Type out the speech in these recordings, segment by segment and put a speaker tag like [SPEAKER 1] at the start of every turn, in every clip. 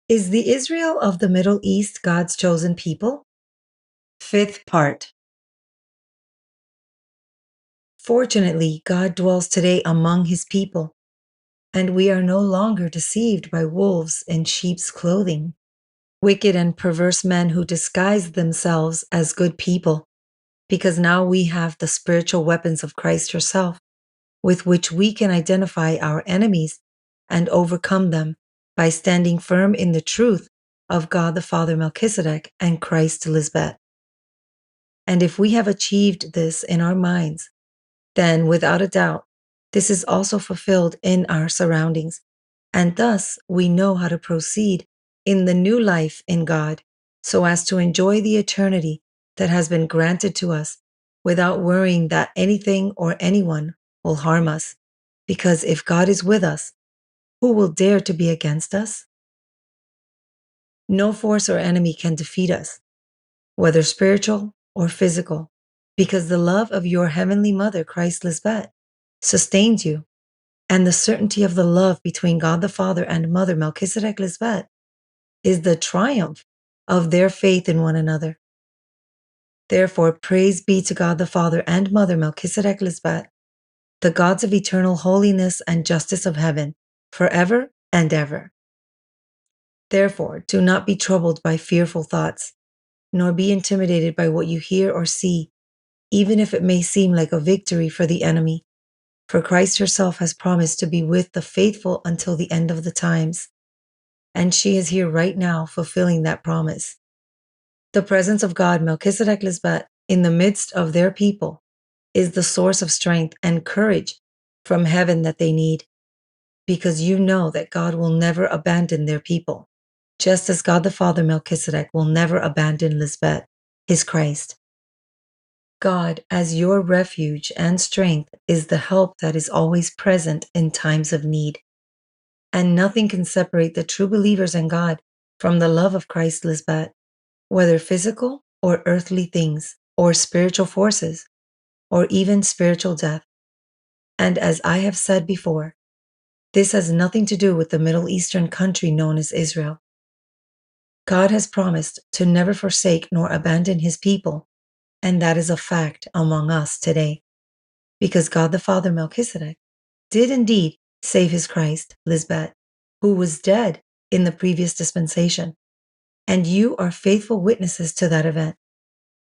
[SPEAKER 1] Is the Israel of the Middle East God's chosen people? Fifth part. Fortunately, God dwells today among his people, and we are no longer deceived by wolves in sheep's clothing, wicked and perverse men who disguise themselves as good people, because now we have the spiritual weapons of Christ herself, with which we can identify our enemies and overcome them by standing firm in the truth of God the Father Melchizedek and Christ Lisbeth. And if we have achieved this in our minds, then without a doubt, this is also fulfilled in our surroundings. And thus we know how to proceed in the new life in God so as to enjoy the eternity that has been granted to us without worrying that anything or anyone will harm us. Because if God is with us, who will dare to be against us? No force or enemy can defeat us, whether spiritual or physical, because the love of your heavenly mother, Christ Lisbeth, sustains you, and the certainty of the love between God the Father and Mother Melchizedek Lisbeth is the triumph of their faith in one another. Therefore, praise be to God the Father and Mother Melchizedek Lisbeth, the gods of eternal holiness and justice of heaven, forever and ever. Therefore, do not be troubled by fearful thoughts, nor be intimidated by what you hear or see, even if it may seem like a victory for the enemy. For Christ herself has promised to be with the faithful until the end of the times, and she is here right now fulfilling that promise. The presence of God, Melchizedek Lisbeth, in the midst of their people is the source of strength and courage from heaven that they need, because you know that God will never abandon their people, just as God the Father Melchizedek will never abandon Lisbeth, his Christ. God, as your refuge and strength, is the help that is always present in times of need. And nothing can separate the true believers in God from the love of Christ Lisbeth, whether physical or earthly things, or spiritual forces, or even spiritual death. And as I have said before, this has nothing to do with the Middle Eastern country known as Israel. God has promised to never forsake nor abandon his people, and that is a fact among us today, because God the Father Melchizedek did indeed save his Christ, Lisbeth, who was dead in the previous dispensation, and you are faithful witnesses to that event.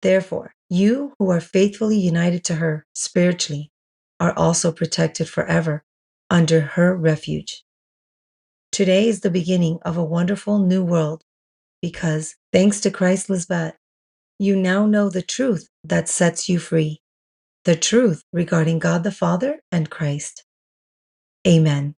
[SPEAKER 1] Therefore, you who are faithfully united to her spiritually are also protected forever under her refuge. Today is the beginning of a wonderful new world because, thanks to Christ Lisbeth, you now know the truth that sets you free, the truth regarding God the Father and Christ. Amen.